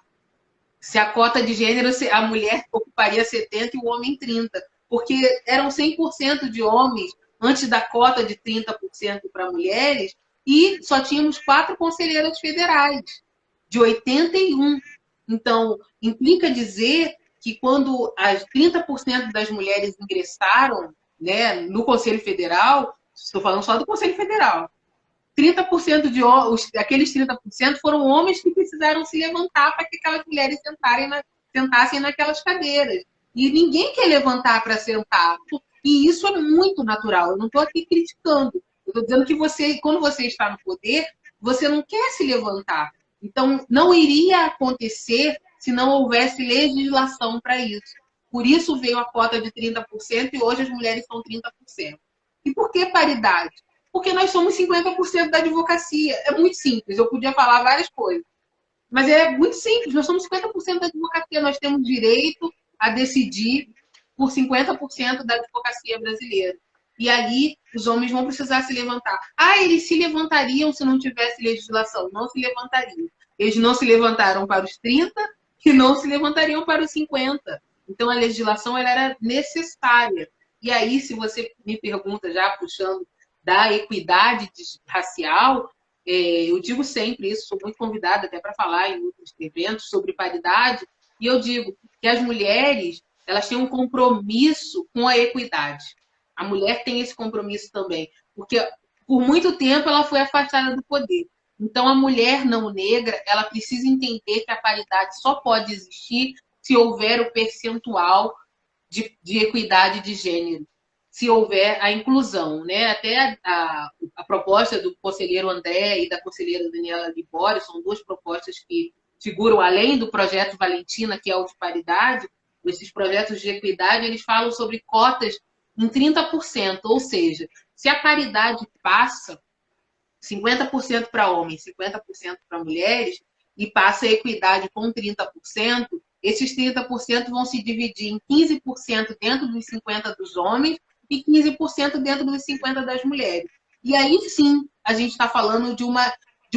se a cota de gênero, a mulher ocuparia 70% e o homem 30%, porque eram 100% de homens antes da cota de 30% para mulheres e só tínhamos 4 conselheiras federais, de 81. Então, implica dizer que quando as 30% das mulheres ingressaram, né, no Conselho Federal, estou falando só do Conselho Federal, 30% aqueles 30% foram homens que precisaram se levantar para que aquelas mulheres sentassem naquelas cadeiras. E ninguém quer levantar para sentar. E isso é muito natural. Eu não estou aqui criticando. Eu estou dizendo que quando você está no poder, você não quer se levantar. Então, não iria acontecer se não houvesse legislação para isso. Por isso veio a cota de 30% e hoje as mulheres são 30%. E por que paridade? Porque nós somos 50% da advocacia. É muito simples, eu podia falar várias coisas. Mas é muito simples, nós somos 50% da advocacia, nós temos direito a decidir por 50% da advocacia brasileira. E aí os homens vão precisar se levantar. Ah, eles se levantariam se não tivesse legislação. Não se levantariam. Eles não se levantaram para os 30 e não se levantariam para os 50. Então a legislação ela era necessária. E aí, se você me pergunta, já puxando da equidade racial, eu digo sempre isso, sou muito convidada até para falar em outros eventos sobre paridade, e eu digo que as mulheres elas têm um compromisso com a equidade. A mulher tem esse compromisso também, porque por muito tempo ela foi afastada do poder. Então, a mulher não negra, ela precisa entender que a paridade só pode existir se houver o percentual de equidade de gênero, se houver a inclusão. Né? Até a proposta do conselheiro André e da conselheira Daniela Libório são duas propostas que figuram além do projeto Valentina, que é o de paridade. Esses projetos de equidade, eles falam sobre cotas em 30%, ou seja, se a paridade passa 50% para homens, 50% para mulheres, e passa a equidade com 30%, esses 30% vão se dividir em 15% dentro dos 50% dos homens e 15% dentro dos 50% das mulheres. E aí sim, a gente está falando de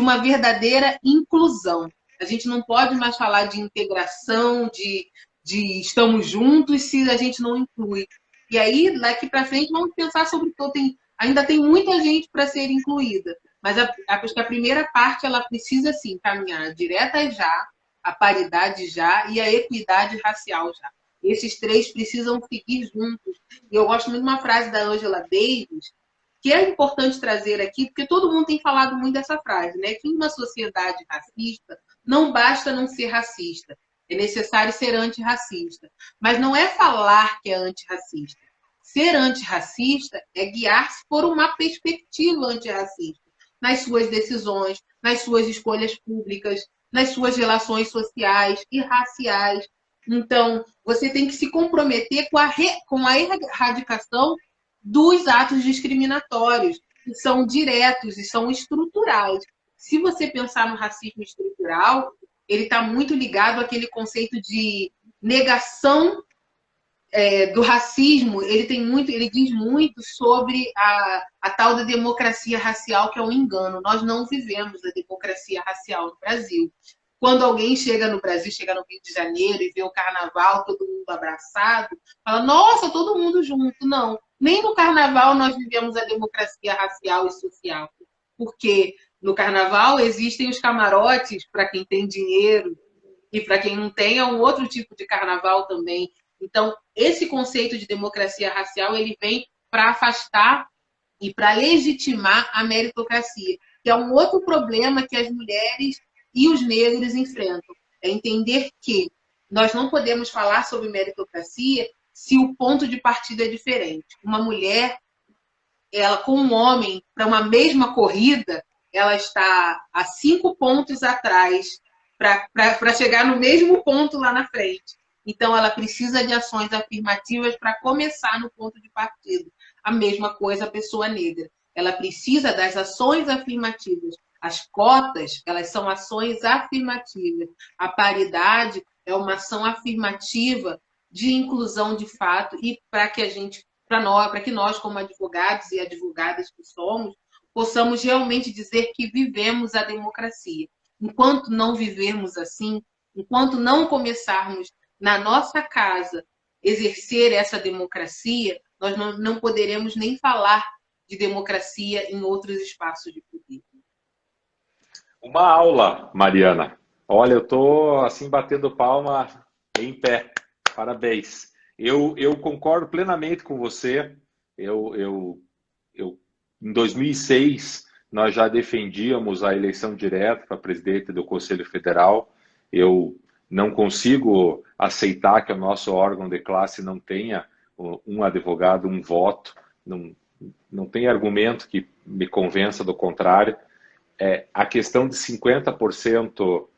uma verdadeira inclusão. A gente não pode mais falar de integração, de estamos juntos se a gente não inclui. E aí, daqui para frente, vamos pensar sobre tudo. Ainda tem muita gente para ser incluída, mas acho que a primeira parte ela precisa, sim, caminhar direta já, a paridade já e a equidade racial já. Esses três precisam seguir juntos. E eu gosto muito de uma frase da Angela Davis, que é importante trazer aqui, porque todo mundo tem falado muito dessa frase, né? Que em uma sociedade racista, não basta não ser racista, é necessário ser antirracista. Mas não é falar que é antirracista. Ser antirracista é guiar-se por uma perspectiva antirracista nas suas decisões, nas suas escolhas públicas, nas suas relações sociais e raciais. Então, você tem que se comprometer com a erradicação dos atos discriminatórios, que são diretos e são estruturais. Se você pensar no racismo estrutural, ele está muito ligado àquele conceito de negação do racismo. Ele diz muito sobre a tal da democracia racial, que é um engano. Nós não vivemos a democracia racial no Brasil. Quando alguém chega no Brasil, chega no Rio de Janeiro e vê o carnaval, todo mundo abraçado, fala, nossa, todo mundo junto. Não, nem no carnaval nós vivemos a democracia racial e social. Porque no carnaval existem os camarotes para quem tem dinheiro e para quem não tem é um outro tipo de carnaval também. Então, esse conceito de democracia racial ele vem para afastar e para legitimar a meritocracia, que é um outro problema que as mulheres e os negros enfrentam. É entender que nós não podemos falar sobre meritocracia se o ponto de partida é diferente. Uma mulher, ela com um homem, para uma mesma corrida, ela está a 5 pontos atrás para chegar no mesmo ponto lá na frente. Então, ela precisa de ações afirmativas para começar no ponto de partida. A mesma coisa a pessoa negra. Ela precisa das ações afirmativas. As cotas, elas são ações afirmativas. A paridade é uma ação afirmativa de inclusão de fato e para que nós, como advogados e advogadas que somos, possamos realmente dizer que vivemos a democracia. Enquanto não vivermos assim, enquanto não começarmos na nossa casa exercer essa democracia, nós não poderemos nem falar de democracia em outros espaços de poder. Uma aula, Mariana. Olha, eu estou assim batendo palma em pé. Parabéns. Eu concordo plenamente com você. Em 2006, nós já defendíamos a eleição direta para presidente do Conselho Federal. Eu não consigo aceitar que o nosso órgão de classe não tenha um advogado, um voto. Não tem argumento que me convença do contrário. A questão de 50%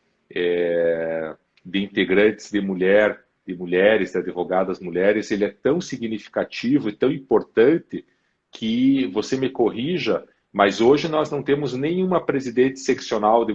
de integrantes de mulheres, de advogadas mulheres, ele é tão significativo e tão importante que você me corrija, mas hoje nós não temos nenhuma presidente seccional de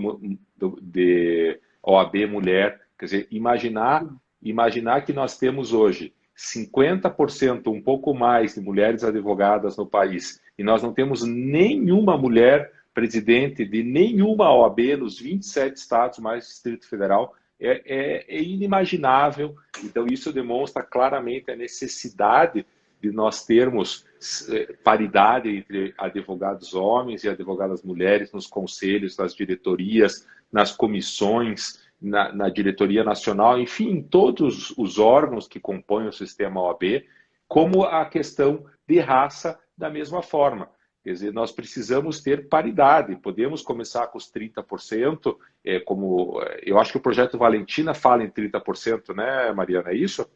OAB mulher. Quer dizer, imaginar que nós temos hoje 50%, um pouco mais, de mulheres advogadas no país, e nós não temos nenhuma mulher presidente de nenhuma OAB nos 27 estados mais Distrito Federal, é inimaginável. Então, isso demonstra claramente a necessidade de nós termos paridade entre advogados homens e advogadas mulheres nos conselhos, nas diretorias, nas comissões, na diretoria nacional, enfim, em todos os órgãos que compõem o sistema OAB, como a questão de raça da mesma forma. Quer dizer, nós precisamos ter paridade. Podemos começar com os 30%, como eu acho que o projeto Valentina fala em 30%, né, Mariana? É isso?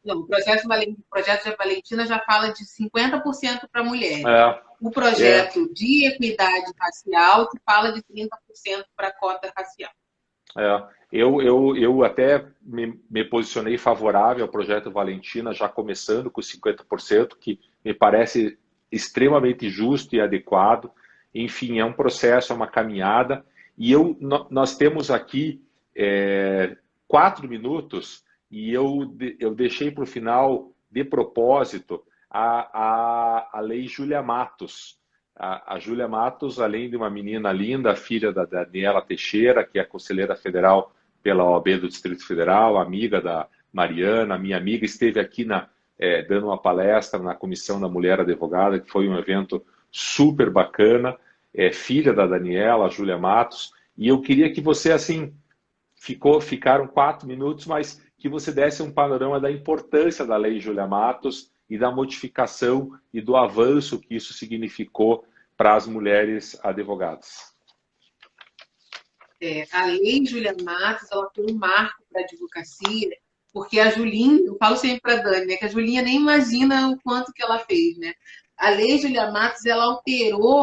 Não, o projeto de Valentina já fala de 50% para mulheres. É, O projeto de equidade racial que fala de 30% para a cota racial. Eu até me posicionei favorável ao projeto Valentina, já começando com 50%, que me parece extremamente justo e adequado. Enfim, é um processo, é uma caminhada. E nós temos aqui 4 minutos e eu deixei para o final, de propósito, a Lei Júlia Matos. A Júlia Matos, além de uma menina linda, filha da Daniela Teixeira, que é conselheira federal pela OAB do Distrito Federal, amiga da Mariana, minha amiga, esteve aqui dando uma palestra na Comissão da Mulher Advogada, que foi um evento super bacana, filha da Daniela, a Júlia Matos, e eu queria que você, assim, ficaram 4 minutos, mas que você desse um panorama da importância da Lei Júlia Matos e da modificação e do avanço que isso significou para as mulheres advogadas. A Lei Júlia Matos, ela foi um marco para a advocacia, porque a Julinha, eu falo sempre para a Dani, né, que a Julinha nem imagina o quanto que ela fez, né? A Lei Júlia Matos, ela alterou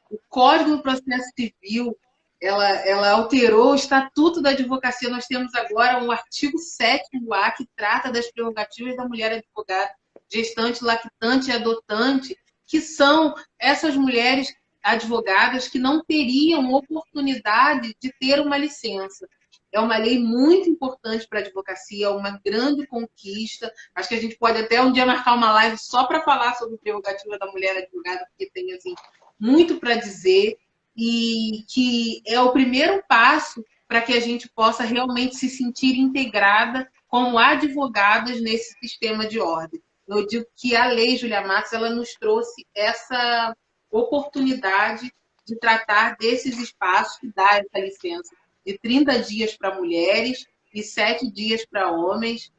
o Código do Processo Civil, ela alterou o Estatuto da Advocacia. Nós temos agora um artigo 7º-A que trata das prerrogativas da mulher advogada, gestante, lactante e adotante, que são essas mulheres advogadas que não teriam oportunidade de ter uma licença. É uma lei muito importante para a advocacia, uma grande conquista. Acho que a gente pode até um dia marcar uma live só para falar sobre a prerrogativa da mulher advogada, porque tem assim, muito para dizer, e que é o primeiro passo para que a gente possa realmente se sentir integrada como advogadas nesse sistema de ordem. Eu digo que a Lei Júlia Matos, ela nos trouxe essa oportunidade de tratar desses espaços que dá essa licença de 30 dias para mulheres e 7 dias para homens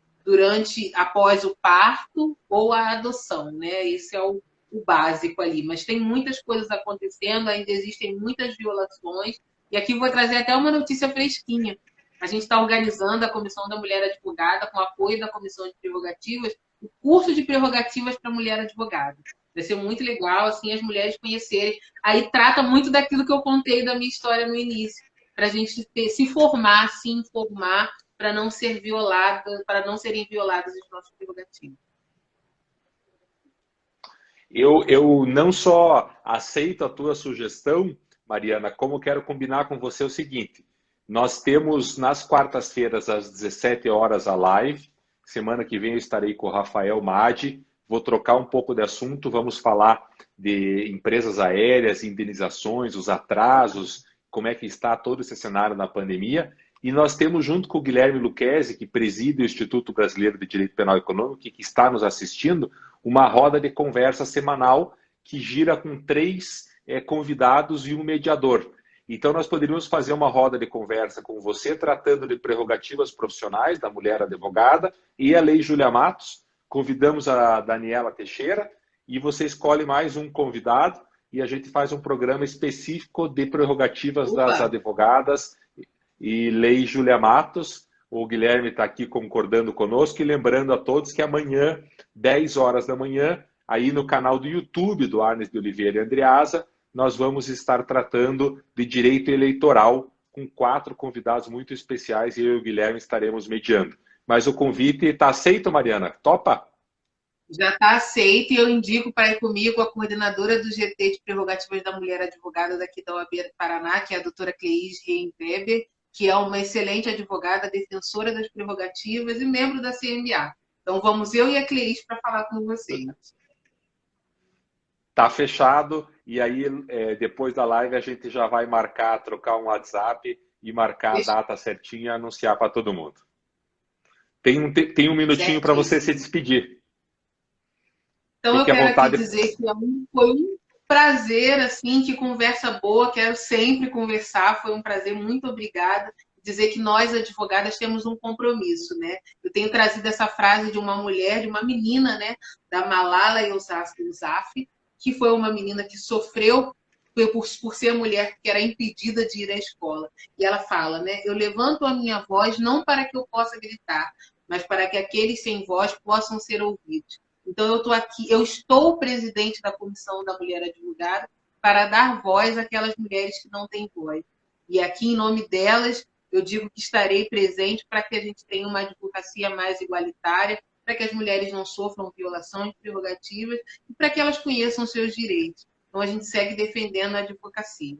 após o parto ou a adoção, né? Esse é o básico ali. Mas tem muitas coisas acontecendo, ainda existem muitas violações. E aqui vou trazer até uma notícia fresquinha. A gente está organizando a Comissão da Mulher Advogada, com apoio da Comissão de Prerrogativas, o curso de prerrogativas para mulher advogada. Vai ser muito legal, assim, as mulheres conhecerem. Aí trata muito daquilo que eu contei da minha história no início, para a gente se formar, se informar, para não ser violada, para não serem violadas as nossas prerrogativas. Eu não só aceito a tua sugestão, Mariana, como quero combinar com você o seguinte: nós temos nas quartas-feiras às 17 horas a live. Semana que vem eu estarei com o Rafael Madi. Vou trocar um pouco de assunto, vamos falar de empresas aéreas, indenizações, os atrasos, como é que está todo esse cenário na pandemia. E nós temos, junto com o Guilherme Lucchesi, que preside o Instituto Brasileiro de Direito Penal Econômico, que está nos assistindo, uma roda de conversa semanal que gira com 3 convidados e um mediador. Então, nós poderíamos fazer uma roda de conversa com você, tratando de prerrogativas profissionais da mulher advogada e a Lei Júlia Matos. Convidamos a Daniela Teixeira e você escolhe mais um convidado e a gente faz um programa específico de prerrogativas das advogadas e Lei Júlia Matos. O Guilherme está aqui concordando conosco e lembrando a todos que amanhã, 10 horas da manhã, aí no canal do YouTube do Arnes de Oliveira e Andreasa, nós vamos estar tratando de direito eleitoral com 4 convidados muito especiais e eu e o Guilherme estaremos mediando. Mas o convite está aceito, Mariana? Topa? Já está aceito e eu indico para ir comigo a coordenadora do GT de Prerrogativas da Mulher Advogada daqui da OAB Paraná, que é a doutora Cleís Reim-Weber, que é uma excelente advogada, defensora das prerrogativas e membro da CMA. Então, vamos eu e a Cleis para falar com vocês. Tá fechado. E aí, depois da live, a gente já vai marcar, trocar um WhatsApp e marcar a data certinha e anunciar para todo mundo. Tem um minutinho para você se despedir. Então, eu quero aqui dizer que foi um prazer, assim, que conversa boa, quero sempre conversar, foi um prazer, muito obrigada. Dizer que nós, advogadas, temos um compromisso, né? Eu tenho trazido essa frase de uma mulher, de uma menina, né? Da Malala Yousafzai, que foi uma menina que sofreu por ser mulher, que era impedida de ir à escola. E ela fala, né? Eu levanto a minha voz não para que eu possa gritar, mas para que aqueles sem voz possam ser ouvidos. Então, eu estou aqui, eu estou presidente da Comissão da Mulher Advogada para dar voz àquelas mulheres que não têm voz. E aqui, em nome delas, eu digo que estarei presente para que a gente tenha uma advocacia mais igualitária, para que as mulheres não sofram violação de prerrogativas e para que elas conheçam seus direitos. Então, a gente segue defendendo a advocacia.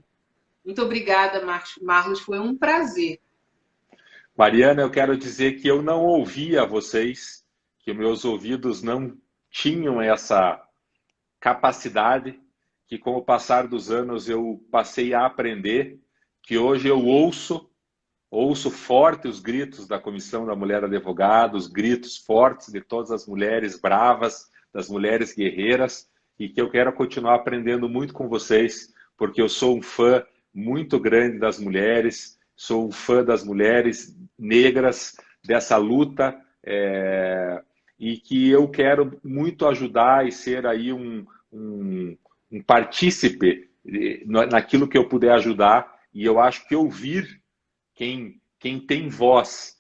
Muito obrigada, Marlos, foi um prazer. Mariana, eu quero dizer que eu não ouvia vocês, que meus ouvidos não tinham essa capacidade, que com o passar dos anos eu passei a aprender, que hoje eu ouço forte os gritos da Comissão da Mulher Advogada, os gritos fortes de todas as mulheres bravas, das mulheres guerreiras, e que eu quero continuar aprendendo muito com vocês, porque eu sou um fã muito grande das mulheres, sou um fã das mulheres negras, dessa luta, e que eu quero muito ajudar e ser aí um partícipe naquilo que eu puder ajudar, e eu acho que ouvir quem tem voz,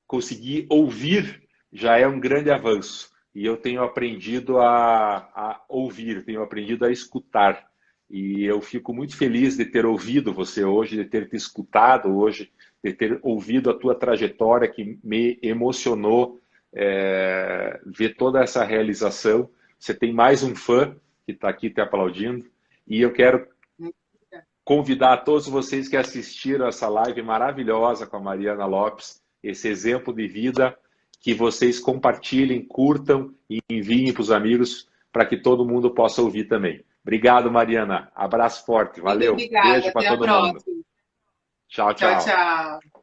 conseguir ouvir já é um grande avanço. E eu tenho aprendido a ouvir, tenho aprendido a escutar. E eu fico muito feliz de ter ouvido você hoje, de ter te escutado hoje, de ter ouvido a tua trajetória, que me emocionou ver toda essa realização. Você tem mais um fã que está aqui te aplaudindo. E eu quero convidar a todos vocês que assistiram essa live maravilhosa com a Mariana Lopes, esse exemplo de vida, que vocês compartilhem, curtam e enviem para os amigos para que todo mundo possa ouvir também. Obrigado, Mariana. Abraço forte. Valeu. Muito obrigada. Beijo para todo mundo. Tchau, tchau. Tchau, tchau.